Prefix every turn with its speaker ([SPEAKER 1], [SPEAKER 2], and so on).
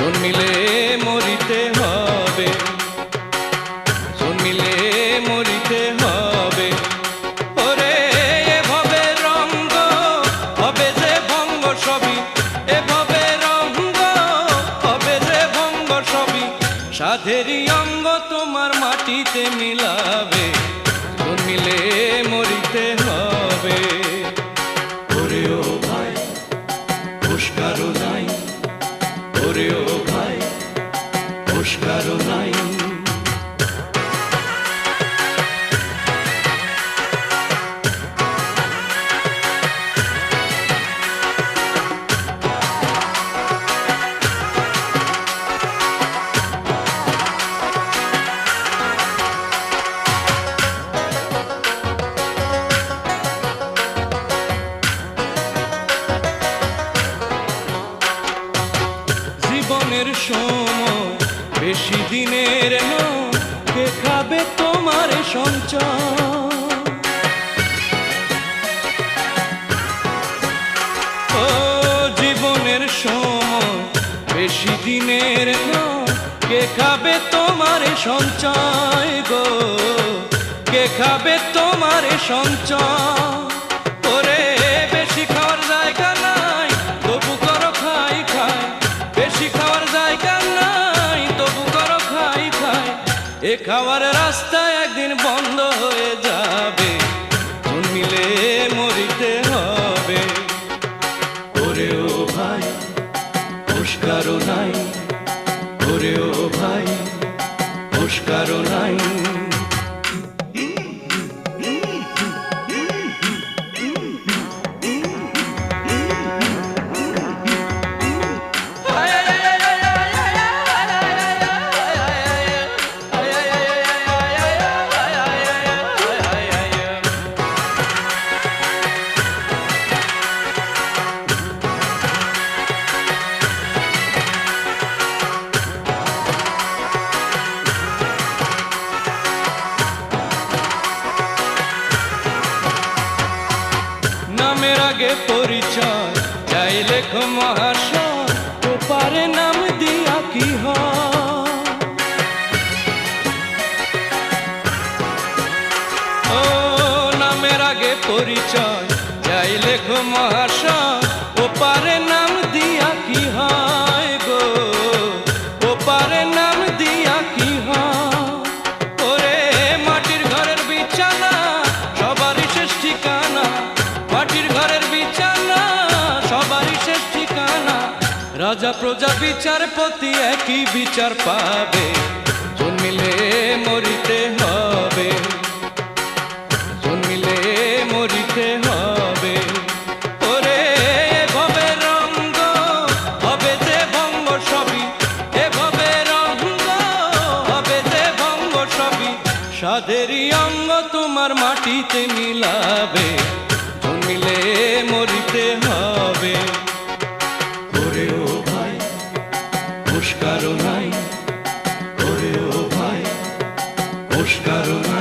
[SPEAKER 1] জন্মিলে মরিতে হবে, জন্মিলে মরিতে হবে। ওরে এভাবে রঙ্গ হবে যে ভঙ্গ সবই, এভাবে রঙ্গ হবে যে ভঙ্গ সবই, সাধেরই অঙ্গ তোমার মাটিতে মিলাবে, জন্মিলে মরিতে হবে। ওরে ও ভাই পুষ্কারও নাই, ওরে ও ভাই পুষ্কারও নাই। জীবনের সময় বেশি দিনের নয়, কে খাবে তোমার সঞ্চয়? ও জীবনের সময় বেশি দিনের নয়, কে খাবে তোমার সঞ্চয় গো, কে খাবে তোমার সঞ্চয়? ওরে বেশি খাওয়ার জায়গা নাই, তবু করো খাই খাই, বেশি খাওয়ার জায়গা নাই, তবু করো খাই খাই, এ খাওয়ার রাস্তা একদিন বন্ধ হয়ে যাবে, জন্মিলে মরিতে হবে। ওরে ও ভাই পুষ্কারও নাই, ওরে ও ভাই পুষ্কারও নাই। নামের আগে পরিচয় চাই লেখো মহাশয়, ওপারে নাম দিয়া কি হয়? ও নামের আগে পরিচয় চাই লেখো মহাশয়, ওপারে নাম দিয়া কি হয় গো, ওপারে নাম দিয়া কি হয়? ওরে মাটির ঘরের বিছানা সবারই শেষ ঠিকানা, মাটির ঘরের বিছানা সবারই শেষ ঠিকানা, রাজা প্রজা বিচারপতি একই বিচার পাবে, জন্মিলে মরিতে হবে, জন্মিলে মরিতে হবে। ওরে এভাবে রঙ্গ হবে যে ভঙ্গ সবই, এভাবে রঙ্গ হবে যে ভঙ্গ সবই, সাধেরই অঙ্গ তোমার মাটিতে মিলাবে, জন্মিলে মরিতে হবে। ওরে ও ভাই পুষ্কারও নাই, ওরে ও ভাই পুষ্কারও নাই।